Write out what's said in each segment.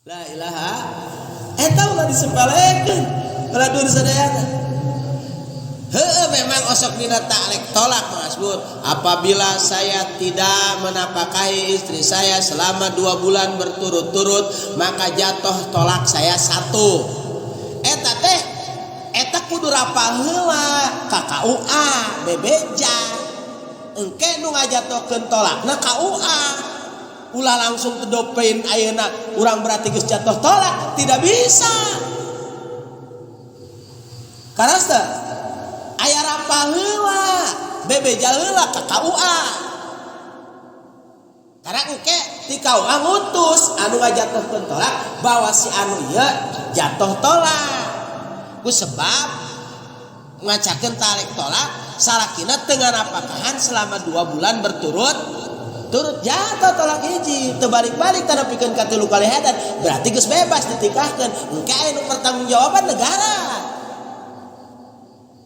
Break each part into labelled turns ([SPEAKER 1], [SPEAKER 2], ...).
[SPEAKER 1] La ilaha eta ulah disepelekeun baladur sadayana. Heueuh memang osok dina ta'lek tolak masbur. Apabila saya tidak menafkahi istri saya selama 2 bulan berturut-turut, maka jatuh tolak saya 1. Eta teh eta kudu rapal heula ka KUA bebeja. Engke nu ngajatokeun tolakna KUA. Ulah langsung tedopein ayeuna urang berarti geus jatuh tolak, tidak bisa. Karena aya rapal heula, bebeja heula ka KUA. Karena engke ti KUA ngutus anu ngajatohkeun tolak bahwa si anu ieu jatuh tolak. Ku sebab ngacakeun tarik tolak salakina teu nganapakahan selama 2 bulan berturut jatuh tolak hiji teu balik-balik tanpa pikeun ka 3 kali hadat berarti geus bebas ditikahkeun. Engke aya nu pertanggungjawaban negara.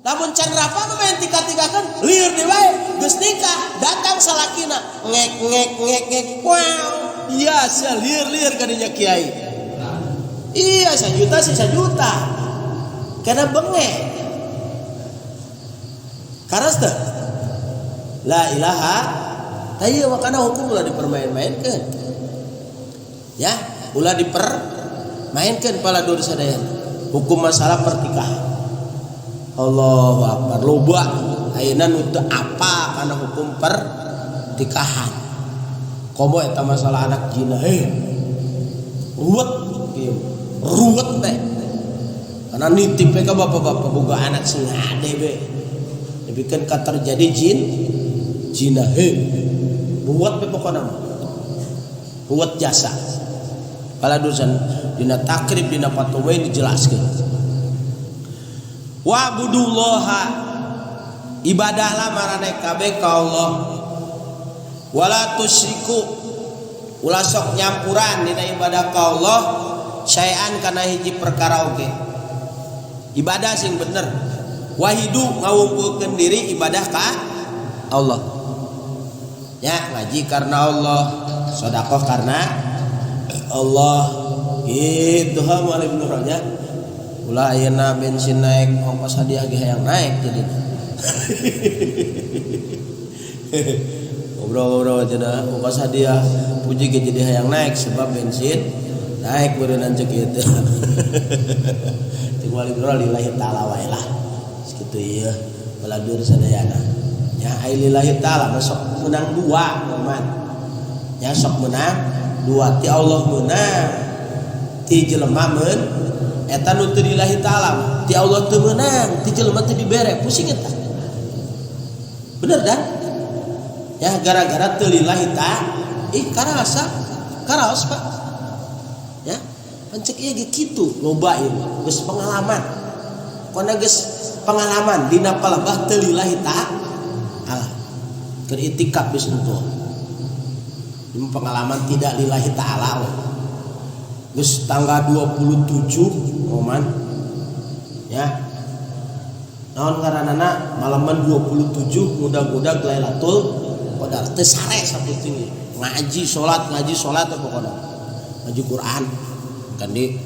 [SPEAKER 1] Lamun can rafa main tikah-tikahkeun lieur deui wae geus nikah datang salakina ngek wow iya sia lieur-lieur ka dinya kiai. Iya 1 juta sih 1 juta karena bengek. Karena la ilaha ayo makana hukum ulah dipermain-mainkeun. Ya, ulah dipermainkeun baladur sadayana. Hukum masalah pertikahan. Allahu akbar. Loba ayeuna nu teu apa kana hukum pertikahan. Komo eta masalah anak jina ruwet kieu. Ruwet teh. Karena nitip ka bapak-bapak boga anak sing hade we. Dipikeun ka terjadi jina ruwet be pokona ruwet jasa. Baladur dina takrib dina fatwa dijelaskeun. Wa budullaha ibadahlah marane kabeh ka Allah. Wala tusyriku ulah sok nyampuran dina ibadah ka Allah syai'an kana hiji perkara oge. Ibadah sing bener. Wahidu ngawumpulkeun diri ibadah ka Allah. Ya ngaji karena Allah, sedekah karena Allah. Gitu ha moal Ibnu Rajab. Ulah ayeuna bensin naik, ongkos hadiah ge hayang naik jadi. Ngobrol-ngobrol cenah ongkos hadiah puji ge jadi hayang naik sebab bensin naik beureunana ceuk kitu. Ting moal Ibnu Rajab lillahi ta'ala wae lah. Kitu ieu baladur sadayana. Ya lillahi ta'ala sok menang 2 teman. Ya sok menang 2 ti Allah menang. Ti jelema men eta nu teu lillahi ta'ala. Ti Allah teu menang, ti jelema teu dibere, pusing eta. Bener dan? Ya gara-gara teu lillahi ta'ala. Karaos Pak. Ya, pancek ieu ge kitu loba ieu. Geus pengalaman. Kona geus pengalaman dina palebah teu lillahi ta'ala. Keur itikaf geus untung. Ini pengalaman tidak lillahi ta'ala. Geus tanggal 27 momen. Ya. Naon ngaranana malaman 27 mudah-mudahan Lailatul Qadar teu sare saputing ngaji salat pokona. Ngaji Quran kan di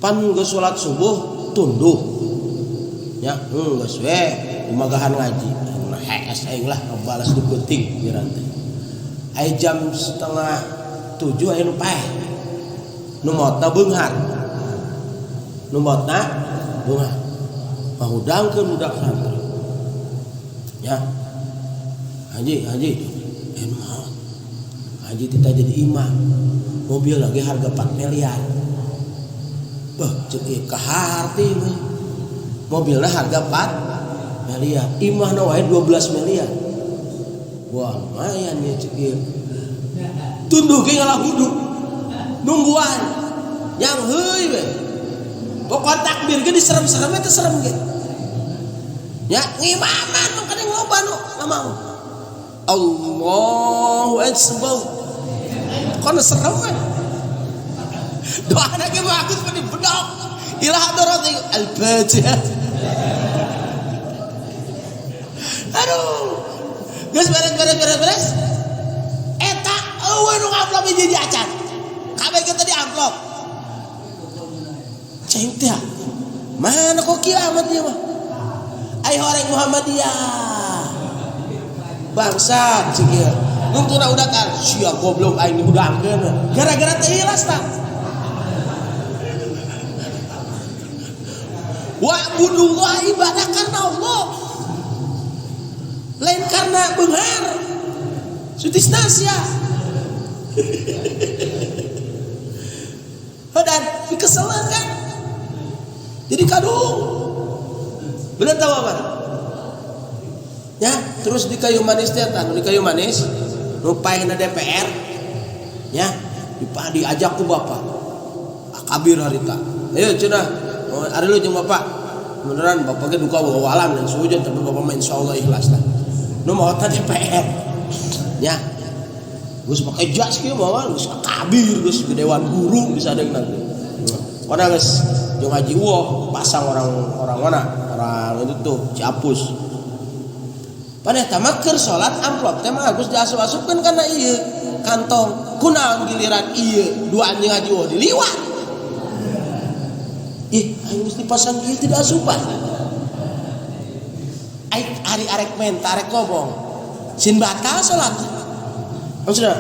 [SPEAKER 1] pan geus salat subuh tunduh. Ya, geus we umagahan ngaji. HS aing lah ngebalas di penting dirantai. Ai jam 6:30 aya nu paeh. Nu maotna beunghar. Mahudangkeun budak santri. Ya. Haji. Emang. Haji kita jadi imam. Mobil lagi harga 4 miliar. Beuh, ceuk ieu kaharti we. Mobilna harga 4 miliar, imahna wae 12 miliar. Wah, lumayan ya cek ieu. Tunduh ge ngalah hudu. Nungguan. Yang heuy we. Pokok takbir ge diserem-serem teh serem ge. Ya, ngimaman nu kadang loba nu ngomong. Allahu akbar. Kon serem we. Doana ge bagus padi bedog. Ila hadarat al-Fatihah. Aduh, geus beres. Eta eueuh nu ngaplami jadi acan. Kabeh kita amplop. Cing teh. Mana kok kiamat dia mah? Ai horeng Muhammadiyah. Bangsat cing ieu. Nuntuna udah kan sia goblok aing dihudangkeun. Gara-gara teu ikhlas tah. Wa'budullah ibadah karena Allah. Lain karena beunghar. Sutisnasya. Dan dikeselan kan. Jadi kadung. Bener tahu apa? Ya, terus di kayu manis teh di kayu manis nupaina DPR. Ya, diajak ku bapak. Akabir harita. Ayo cenah, ari lu jeung bapak. Beneran bapak ge duka wawalam dan sujud tapi bapak mah insyaallah ikhlas lah. Nu mau ta DPR. Ya. Geus pakai jas kieu bawa geus akabir geus ke dewan guru bisa ada nanti. Ona geus jeung Haji Uwoh pasang orang mana? Orang itu tuh Ciapus. Paneh tamat keur salat amplop teh mah geus diasup-asupkeun kana ieu kantong. Kunaon giliran ieu dua anjing Haji Uwoh diliwat. Ih, aing mesti pasang ieu tidak asupan. Aing ari arek menta arek ngomong. Sin batal salat. Maksudnya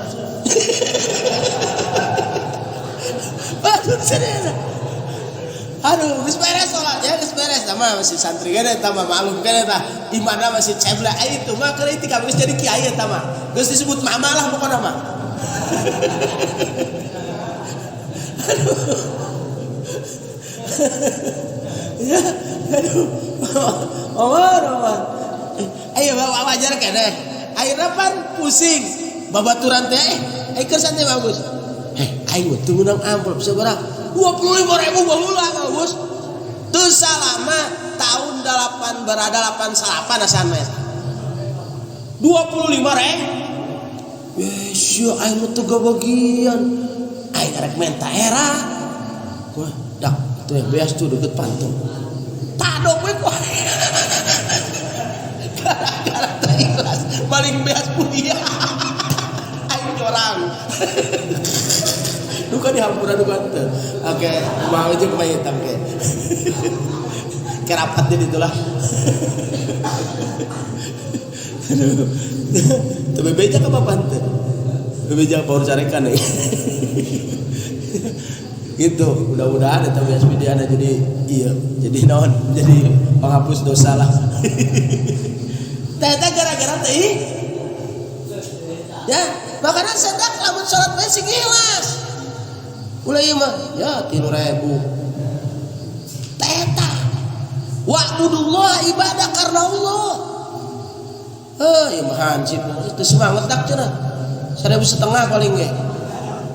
[SPEAKER 1] aduh, geus beres salat ya, geus beres sama masih santri gede tambah maklum gede tah imana masih cebla itu mah keur ieu geus jadi kiai tah mah geus disebut mama lah pokona mah. Aduh. Ya, aduh. Omar. Ayo wajar keneh. Ayeuna pan pusing. Babaturan teh keur santai bagus. Aing teu meunang amplop sabaraha? 25.000 baheula bagus. Teu salama tahun 88 asan mah. 25.000. Sia aing mah teu gabagian. Aing arek menta era. Wah, dak teu beas tuh deket pantung. Tadok we ku. Gara-gara teu ikhlas maling beas kuliah. Orang duka dihampura duka teh. Oke, mau aja ke hitam ke. Kerapat jadi itulah. Aduh. Tapi beja ke papan teh. Beja baru carekan nih. Gitu, mudah-mudahan eta bias videana jadi iya, jadi naon, jadi penghapus dosa lah. Teh gara-gara teh ya, makanya sedang lamun salat bae sing ikhlas. Ulah ieu mah ya 3.000. Teta. Wa'budullah ibadah karena Allah. Ieu mah hansip teu semangat dak cenah. 1.500 paling ge.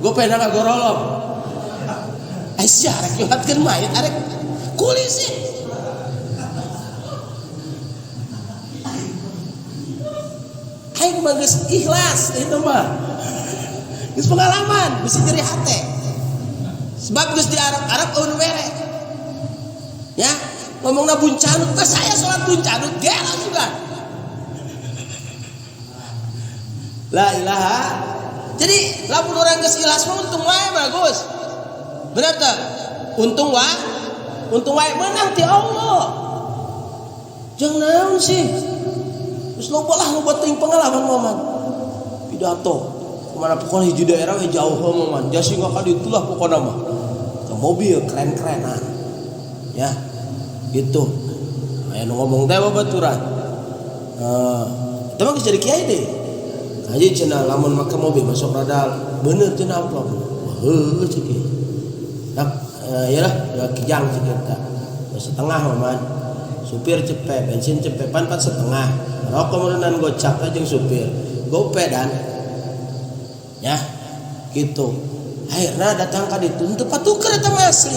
[SPEAKER 1] Gope na ngagorolong. Aisyah rek nyolatkeun mayit arek kulis sih. Aing mah geus ikhlas itu mah. Geus pengalaman, geus nyeri hate. Sebab geus diarep-arep eun bere. Ya, ngomongna buncanut teh saya salat buncanut gelo juga. La ilaha. Jadi lamun urang geus ikhlas mah untung wae bagus. Benar teh? Untung wae menang ti Allah. Jeung naon sih? Terus loba teuing pengalaman momen pidato kemana pokoknya hiji daerah jauh momen jasi nggak kali itulah pokoknya mah ke mobil keren-kerenan ya gitu. Aya nu ngomong teh babaturan tapi geus jadi kiai deh aja cenah lamun make mobil masuk rada bener cenah amplop heuh cek ieu nah yalah da kijang cek eta setengah momen supir cepet bensin cepet pan setengah rokok meunang gocap aja supir gope dan ya gitu akhirnya datang ka ditu teu patuker eta mah asli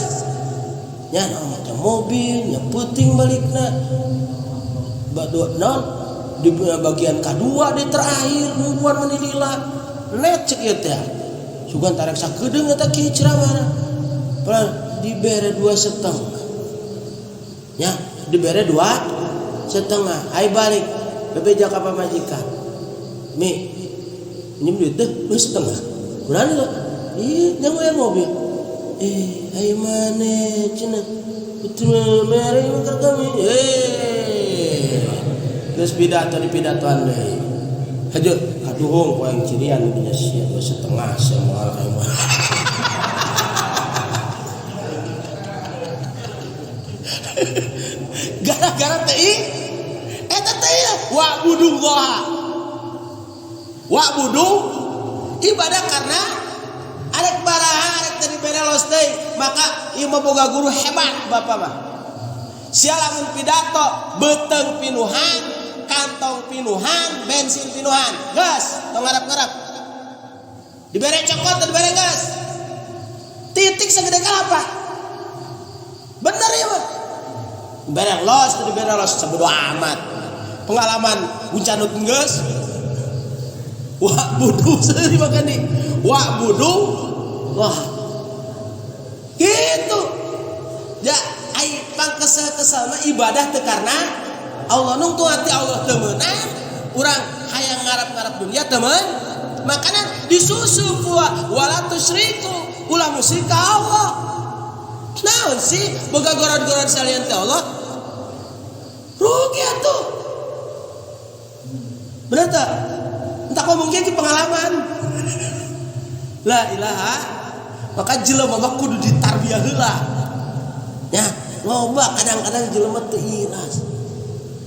[SPEAKER 1] nya macam mobil nya peuting balikna badua naon di bagian kedua di terakhir nubuan menilila net cek ieu teh sugan tarek sakedeung eta kieu ceramahna dibere 2,5 ya dibere 2,5 ai balik bebeja ka pamajikan mi ini duit teh 2,5 kurang itu iya yang mobil Ayo mana cina betul mere mangkar kami geus pidato di pidatoan deui hajo kaduhung ku aing cirian punya sia 2,5 semoal kae mah gara-gara teh eta teh wa'budu ibadah karena arek baraha arek tadi berelos teh maka ieu mah boga guru hebat bapak mah sia lamun pidato beuteng pinuhan kantong pinuhan bensin pinuhan gas tong ngarap-ngarap dibere cokot dibere gas titik segede kalapa bener ya mah dibere los sebodo amat pengalaman guncanut geus wa'budu seuri makani wa'budu wah gitu ya ai pangkesal-kesal mah ibadah teu karena Allah nungtu hati Allah teu meunang urang hayang ngarap-ngarap dunia teman makanya disusup wala tusyriku ulah musyrik ka Allah naon sih boga gorod-gorod salian teh Allah rugi atuh bener tak entah kau mungkin ke pengalaman la ilaha maka jelema mah kudu ditarbiyah heula ya loba kadang-kadang jelema teu iras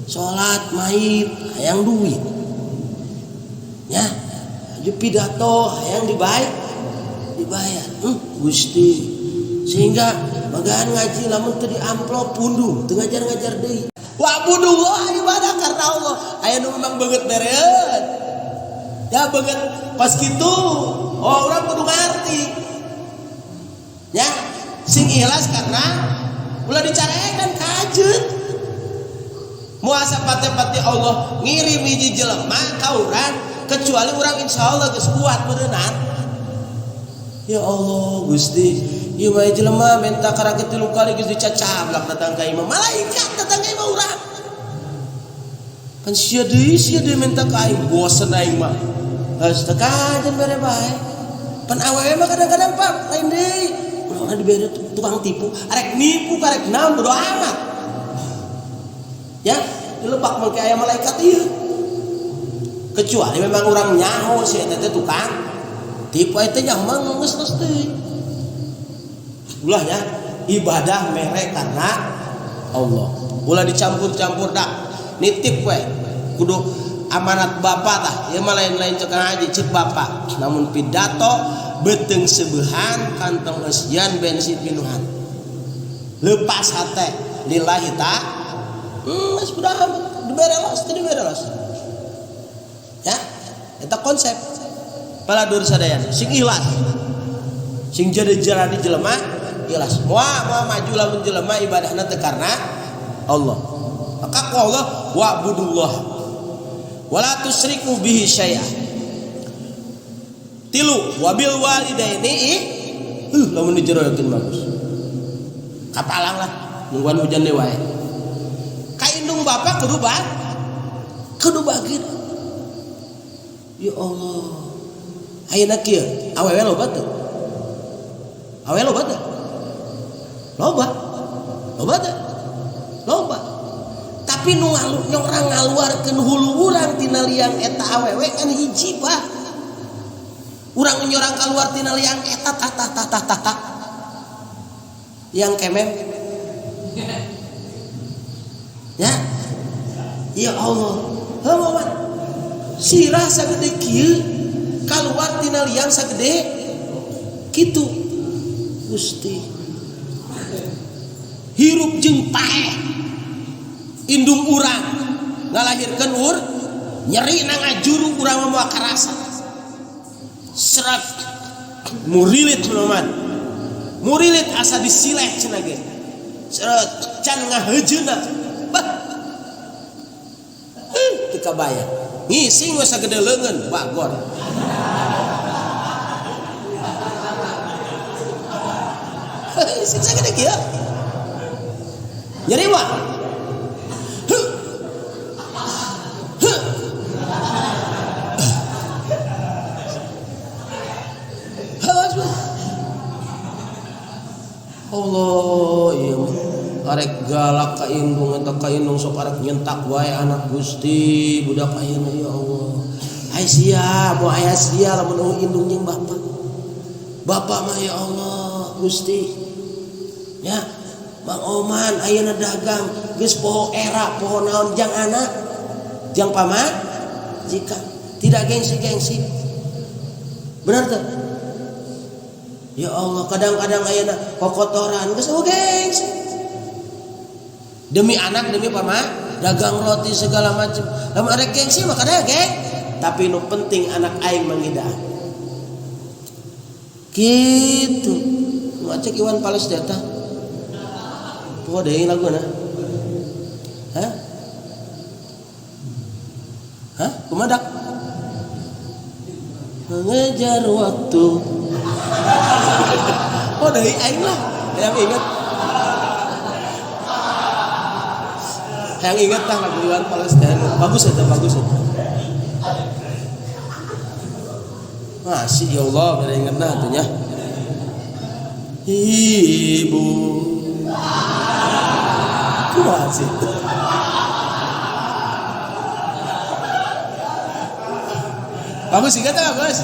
[SPEAKER 1] salat maid hayang duit ya aju pidato hayang dibayar Gusti sehingga bagaan ngaji lamun teu di amplop pundung teu ngajar-ngajar deui wa'budullah ibadah karena Allah aya nu memang beungeut bereut ya beungeut pas kitu oh urang kudu ngarti ya sing ikhlas karena ulah dicarekan kajeut muasa pati-pati Allah ngirim hiji jelema ka urang kecuali urang insyaallah geus kuat beunang ya Allah Gusti ieu mah jelema menta karaget 3 kali geus dicacablak datang ka imam malaikat datang ka imam urang kan sia deui menta ka aing bosen aing mah geus teu kajen bare bae pan awewe mah kadang-kadang Pak lain deui urang dibere tukang tipu arek nipu karek naon bodo amat ya dilebak mangke aya malaikat ieu kecuali memang urang nyaho si eta teh tukang tipu eta nya mah geus teh ulah ya ibadah mere karena Allah ulah dicampur-campur dah nitip we kudu amanat bapak tah ieu mah lain-lain cek ngaji cek bapak namun pidato beuteng sebeuhan kantong eusian bensin pinuhan leupas hate lillahi ta geus budak dibere los ya eta konsep paladur sadayana sing ikhlas sing jadi-jadi jelema ikhlas moal maju lamun jelema ibadahna teu karena Allah maka ku Allah wa'budullah wala tusyriku bihi syai'a tilu wabil walidaini lamun dijerokeun bagus kapalang lah nungguan hujan deui wae ka indung bapak kudu bagir ya Allah ayeuna kieu awewe loba teu loba tapi nu nyorang ngaluarkeun hulu urang tina liang eta awewe kan hiji Pak urang nyorang kaluar tina liang eta tah yang kemem ya ya Allah heuh sirah sagede kieu kaluar tina liang sagede kitu Gusti hirup jeung paeh indung urang ngalahirkeun nyeri na ngajuru urang mah karasa serat murilit teman murilit asa disileh cenah ge serat can ngaheujeuna bah teu kabayang ngising we sagede leungeun bagor siksa gede kieu nyeri wah Allah iya arek galak ka indung eta ka indung sok arek nyentak wae anak Gusti budak ayeuna ya Allah. Ai sia moal aya sia lamun indung jeung bapak. Bapak mah ya Allah Gusti. Ya, Mang Oman ayeuna dagang geus poho era poho naon jang anak jang paman jika tidak gengsi-gengsi. Benar tuh? Ya Allah kadang-kadang ayeuna kokotoran geus gengsi. Demi anak demi paman dagang roti segala macam. Lamun ada gengsi mah kada geng. Tapi nu penting anak aing mangida. Gitu. Macek Iwan Fals datang. Poho deui laguna. Hah? Hah? Kumaha? Mengejar waktu. Oh deui aing lah. Yang ingat. Yang ingat tah lagu Iwan Fals bagus eta bagus eta. Masih ya Allah bere ingetna atuh nya. Ibu. Kumaha sih? Bagus ingat tah bagus.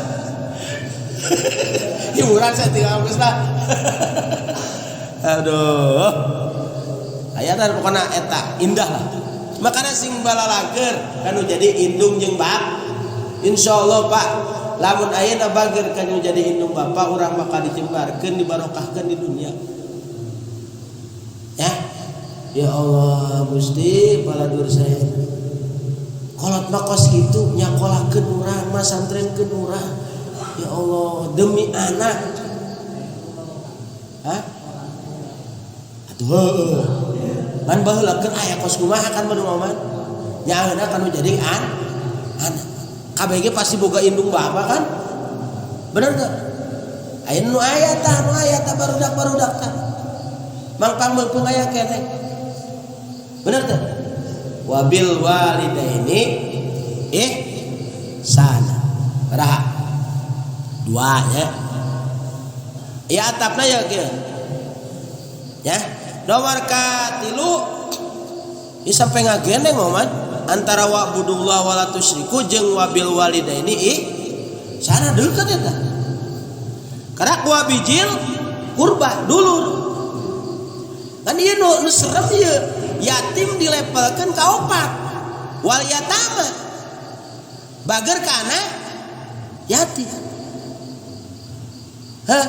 [SPEAKER 1] Hiburan saya tinggal bagus lah. Aduh. Ayatan pokoknya eta indah lah. Makanya sing balalager kanu jadi indung jeung bab. Insyaallah Pak, lamun ayeuna bager kanu jadi indung bapak urang bakal dijembarkeun dibarokahkeun di dunia. Ya. Ya Allah Gusti baladur saya. Kolot mah kos kitu nyakolakeun urang mah santrenkeun urang. Ya Allah demi anak. Hah? Atuh. Man baheula keur aya kos kumaha kan mah man. Nyaeuna kanu jadi anak. KBG pasti boga indung bapak kan? Bener gak? Ayeuna nu aya tah barudak tah. Mangpang meungpeung aya keneh. Bener teh? Wabil walidaini sana. Baraha? Dua ya. Ya atapna ya kieu. Ya. Nomor katilu ieu sampai ngagendeng moman antara wa'budullah wala tusyriku jeung wabil walidaini sana deukeut eta. Karena wabijil kurba dulur. Kan ieu nu serem ieu. Yatim dilepelkeun ka 4. Wal yatama. Bager ka anak yatim. Hah?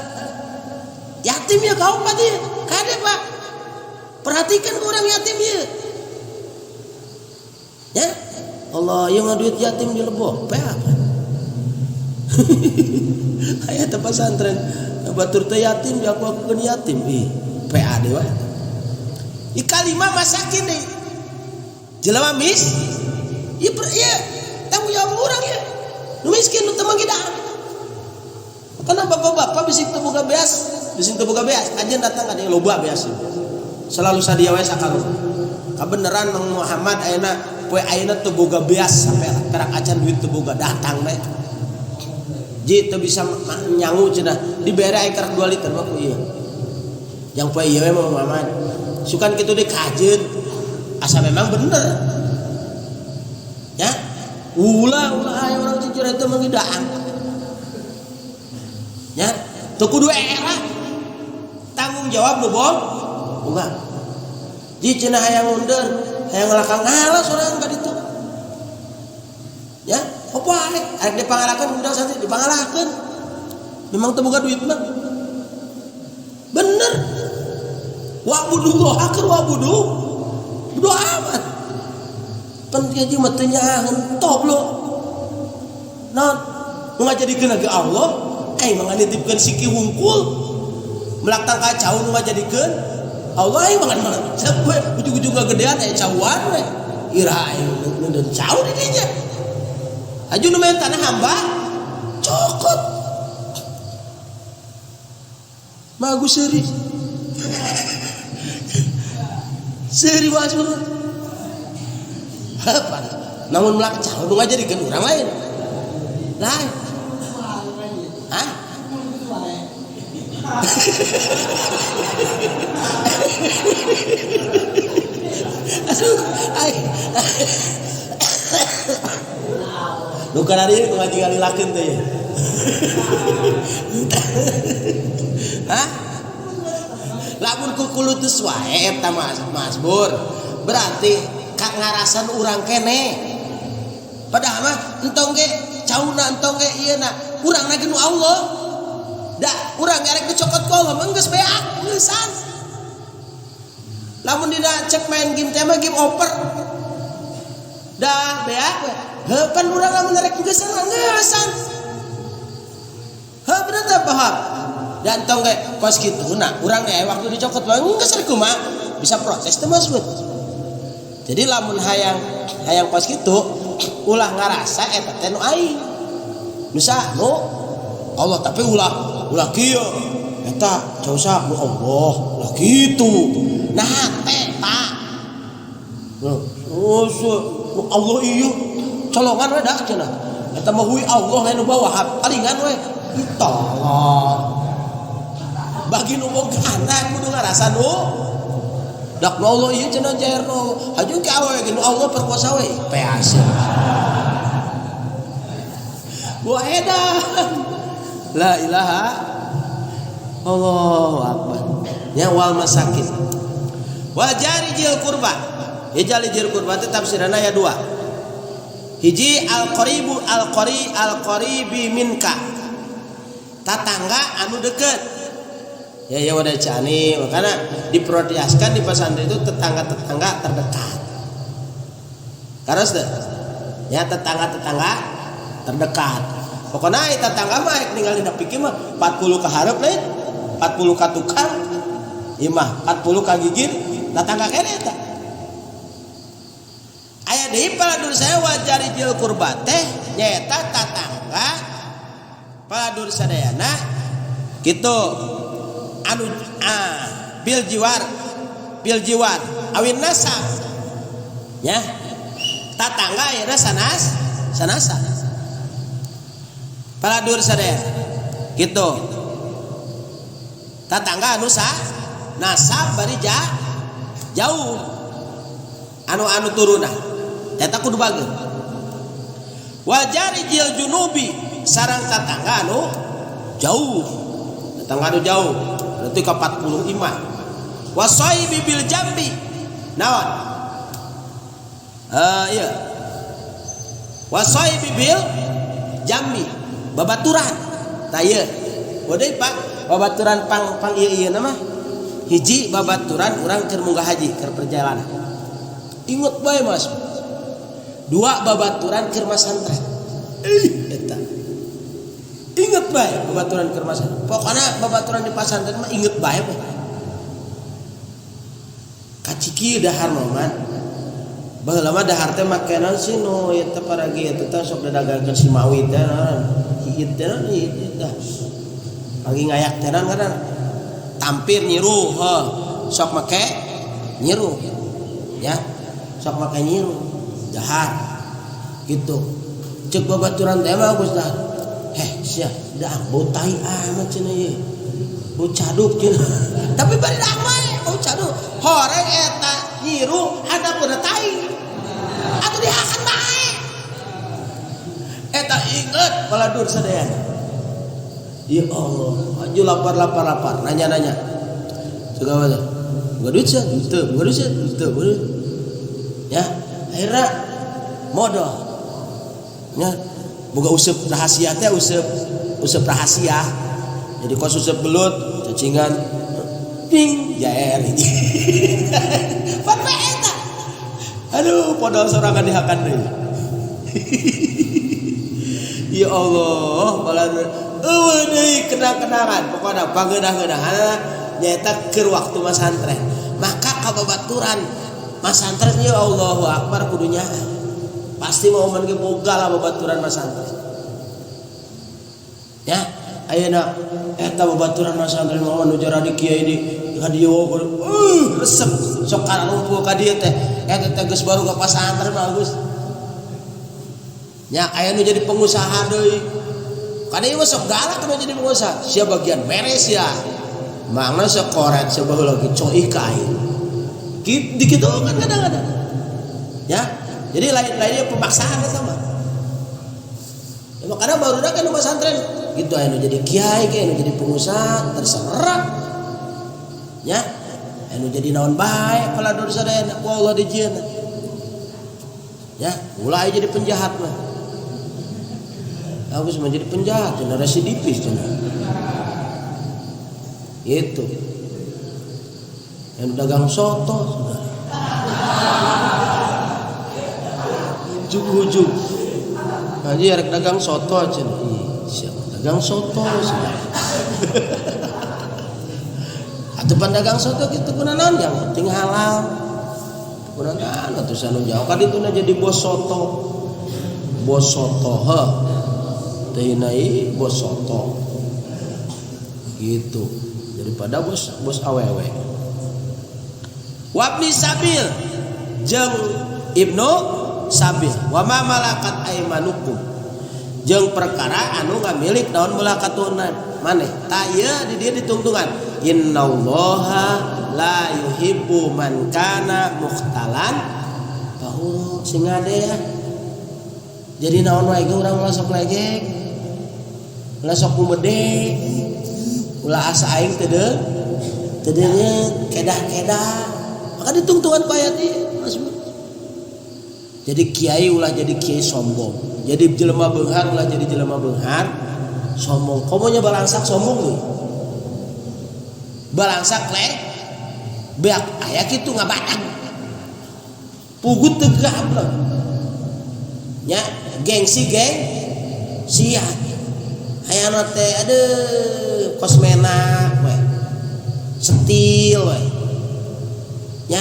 [SPEAKER 1] Yatim ya ka 4 ieu. Kade Pak. Perhatikan orang yatim ieu. Ya. Allah yang ngaduit yatim di leboh. Apa? Aya teh pesantren batur teh yatim diaku-akukeun yatim. PA dewa. Di kalimah masakin deui. Jelema mis ieu tanggung jawab urang ya. Nu miskin nu teu mangidaan. Karena bapak-bapak bising teu boga beas, ajeun datang ka dieu loba beas. Selalu sadia wae sakalur. Kabeneran Mang Muhammad ayeuna poe ayeuna teu boga beas sampai kerak acan duit teu boga datang bae. Ji teu bisa nyangu cenah dibere aya kerak 2 liter mah ku ieu. Yang poe ieu Mang Muhammad. Sukan kitu dikajeun asa memang bener. Ya. Ulah aya urang jujur eta mah ngidaan. Ya, teu kudu era. Tanggung jawab nu boga. Ji cenah hayang mundur, hayang ngelakang ngalas urang ka ditu. Ya, apa ae arek dipangalakeun budak santri dipangalakeun. Memang teu boga duit mah. Bener. Wa'budullah keur wa'budu. Bodo amat. Penting aja mah teu nyaeun toblo. Naon? Nu ngajadikeun ke Allah, mangga nitipkeun siki hungkul. Melak tangka cau nu ngajadikeun Allah mangan cepet ujug-ujug gagedean cauan we. Ira nu deun cau di dinya. Aju nu main tanah hamba cokot. Magu seuri. Seuri wasur. Apa? Namun melak cau nu ngajadikeun urang lain. Lain. Hah? Asuh ai. Nu kana dieu ngaji ngalilakeun teh ya. Hah? Lamun kukulu teu wae eta Mas Bur. Berarti kak ngarasan urang kene. Padahal mah entong ge cauna entong ge ieu na urang na nu Allah. Da urang arek dicokot ku Allah mah geus beak geusan. Lamun dina cek main game teh mah game over. Da beak we. Heuh pan urang lamun arek geusan ngeusan. Heuh bener teh paham. Dan tong ge kos kitu nah urang ge waktu dicokot mah geus rek kumaha bisa proses teh Mas Bud. Jadi lamun hayang kos kitu ulah ngarasa eta teh nu aing. Bisa nu Allah tapi ulah kieu eta causa nu Allah lah kitu. Nah teh ta. Oh nu Allah ieu colongan we dah cenah. Eta mah hui Allah lain nu bawah palingan we ditolong. Bagi nu boga anak kudu ngarasa nu dak nu Allah ieu cenah jaerno haju ke awewe ge nu Allah perkuasa we peas. Gua edan. La ilaha Allahu akbar. Ya wal masakin. Wa jarijil qurba. Ya jarijil qurba teh tafsiranna aya dua. Hiji al-qaribi minka. Tatangga anu deukeut. Ya wadah cani, makanya diprioritaskan di pesantren itu tetangga-tetangga terdekat. Karena sudah, ya tetangga-tetangga terdekat. Pokoknya tetangga mah tinggal di dapik mah 40 ka hareup lain, 40 ka tukang, imah 40 ka gigir, tetangga kene eta. Aya deui paladur saya wajari jil kurba teh nyaeta tetangga paladur sadayana kitu. Anu bil jiwar awin nasab ya tatangga ayeuna sanasa paladur sadaya kitu tatangga anu nasab bari jauh anu turuna eta kudu bageun wajari jil junubi sareng tatangga anu jauh berarti ke 45 wasai bibil jambi naon iya wasai bibil jambi babaturan tah ieu wadai Pak babaturan pang ieu nama hiji babaturan urang keur munggah haji keur perjalanan inget bae Mas dua babaturan keur masantren eta inget bae babaturan keur masantren pokona babaturan di pasantren mah inget bae kaciki dahar moman baheula mah dahar teh makenan sih nu ieu teh paragi eta teh sok dadagakeun si mawi teh hiit teh dah pagi ngayak teh kadang tampir nyiru sok make nyiru ya sok make nyiru dahar gitu cek babaturan teh mah Gus dah sia dah bau tai amat cenah ieu bau caduk cenah tapi bari damai bau caduk horeng eta nyiru ada pun tai atuh dihakan bae eta inget paladur sadayana ya Allah aju lapar nanya segala macam gak duit sih betul ya akhirnya modal ya boga usep rahasia teh usep rahasia jadi kos usep belut cacingan ping jaer apa eta aduh podol sorangan dihakan deui ya Allah balan eueuh deui kenang-kenangan pokona pangeunah-eunahana nyaeta keur waktu masantren maka kababaturan masantren ya Allahu akbar kudunya pasti mau men ge boga lah babaturan masantren ya ayeuna eta babaturan masantren mau nu jara di kiai di dieu resep sok kana ngumpul ka dieu teh eta teh geus baru ka pasantren bagus nya aya nu jadi pengusaha deui kana ieu sok galak nu jadi pengusaha sia bagian beres ya mangna sok koret sia baheula ge coih ka aing Gitu kan kadang-kadang. Ya. Jadi lain-lainnya pemaksaan sama. Ya, makanya baru kan di pesantren gitu anu jadi kiai anu jadi pengusaha terserah. Ya. Anu jadi naon bae kalau dosa sadayana ku Allah dijieun. Ya, mulai jadi penjahat mah. Aku cuma jadi penjahat, cenah residivis cenah. Itu. Yang dagang soto sudah. Ujug-ujug. Ngaji arek dagang soto cenah. Siapa dagang soto sudah. Atuh pandagang soto kitu kunaon yang penting halal. Kunaon atuh sanu jauh ka dituna jadi bos soto. Bos soto heuh. Teh nai bos soto. Gitu. Daripada bos awewe. Wabni sabil jeung ibnu sabil wa ma malakat aymanukum jeung perkara anu ngamilik naon melakatuna maneh taya di dia ditungtungan innallaha la yuhibbu man kana mukhtalan tahu sing ngade ya jadi naon wae ge urang ulah sok legek ulah sok kumede ulah asa aing teu kedah-kedah maka ditungtungan ku ayat ieu jadi kiai ulah jadi kiai sombong jadi jelema beunghar ulah jadi jelema beunghar sombong komonya balangsak sombong we balangsak lek beak aya kitu ngabadag pugut teu gablek nya gengsi sia aya na teh aduh kosmenak we setil we nya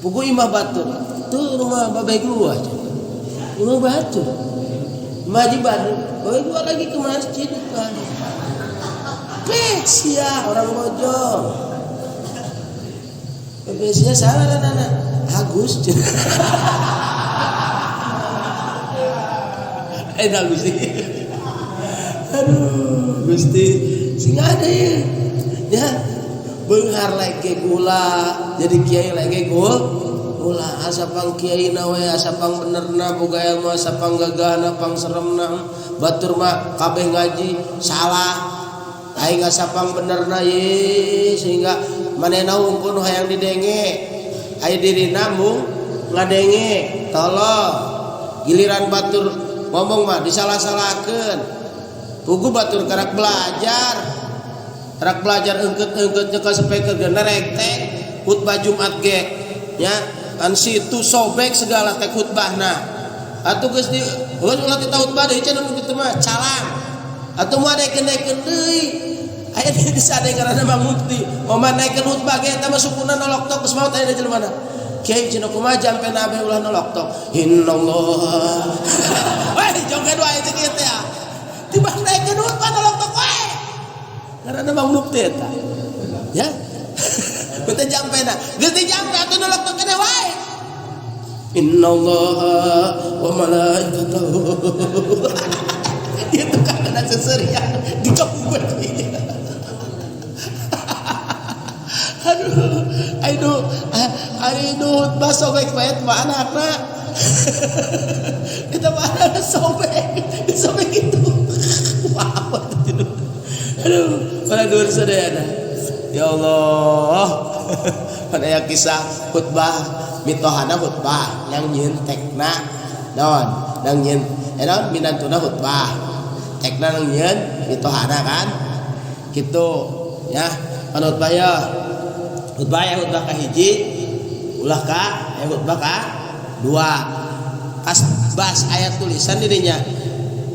[SPEAKER 1] pugu imah batu tuh rumah babai gua aja imah batu imah di Bandung babai gua lagi ke masjid kan sia orang bojong sia salah dan anak Agus Gusti aduh Gusti sing ada ya beunghar lege gula jadi kiai lege gula asapang kiai na we asapang benerna boga ilmu asapang gagahna pang seremna batur mah kabeh ngaji salah aing asapang benerna ye sehingga manehna unggul hayang didenge aya dirina mung ngadenge tolong giliran batur ngomong mah disalah-salahkeun pugu batur karak belajar engkeut-engkeut jeung kasapekeun nerek teh khutbah Jumat ge nya kan situ sobek segala teh khutbahna atuh geus di ulah teh khutbah deui cenah kitu mah calang atuh moal naikeun deui aya di sadeng ngaranna Bang Mufti momen naikeun khutbah ge eta mah sukuna nolok tok geus maot aya di jelema kiai cenah kumaha jampena abeh ulah nolok tok innallaha weh joget wae teh kieu teh tiba naikeun khutbah nolok tok wae karena Bang Mufti eta ya bete jampena geuti jampe atuh nolok tok kene wae innallaha wa malaikatahu itu kan ada seserian di kampung ini aduh khutbah sobek bae mah anakna kita mana sobek itu apa itu aduh pada dur sadayana ya Allah pada aya kisah khutbah mitohana khutbah yang nyeun tekna naon yang nyeun naon minantuna khutbah tekna yang nyeun mitohana kan kitu ya anu khutbah ka hiji ulah ka khutbah ka dua kas bas ayat tulisan dirinya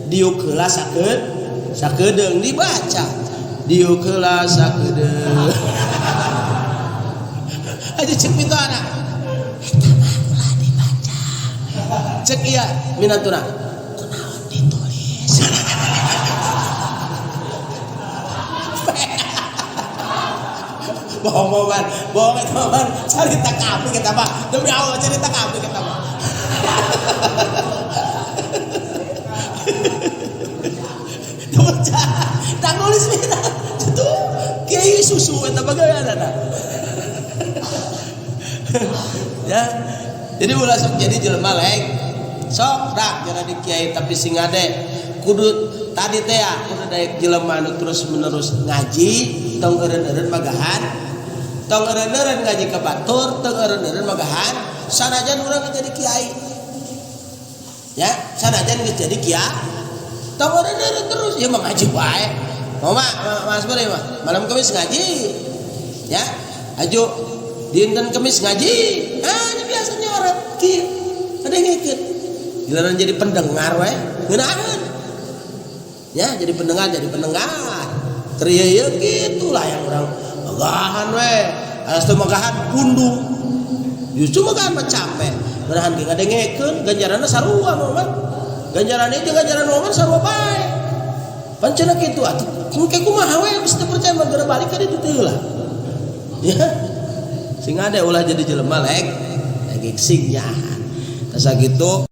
[SPEAKER 1] diuk heula sakedeung dibaca diuk heula sakedeung aja cek mitona eta mah ulah dibaca cek ieu minantuna kunaon ditulis bohong eta mah carita kabeh kita mah demi Allah carita kabeh kita mah tak nulis kita itu kiai susu eta bagaimana Ya. Jadi ulah sok jadi jelema leng. Sok dak jadi kiai tapi sing ade kudu tadi teh ya kudu daek jelema anu terus-menerus ngaji, tong eureun-eureun magahan. Tong eureun-eureun ngaji ka batur, tong eureun-eureun magahan, sanajan urang jadi kiai. Ya, sanajan geus jadi kiai. Tong eureun-eureun terus ya mah ngaji bae. Mas boleh mah malam Kamis ngaji. Ya, ajo dinten Kamis ngaji. Ini biasanya orang kieu. Ada ngikut. Giliran jadi pendengar we, ngeunaheun. Ya, jadi pendengar. Terieu gitulah yang orang megahan we. Asa teu megahan bundung. Justru megahan mah capek. Ngeunahan ge ngadengekeun ganjaranna sarua momen. Ganjaran ieu jeung ganjaran momen sarua bae. Pancena kitu atuh. Engke kumaha we geus teu percaya mah balik ka ditu teh lah. Ya. Sing ade ulah jadi jelema lek sing nyahan. Tasa gitu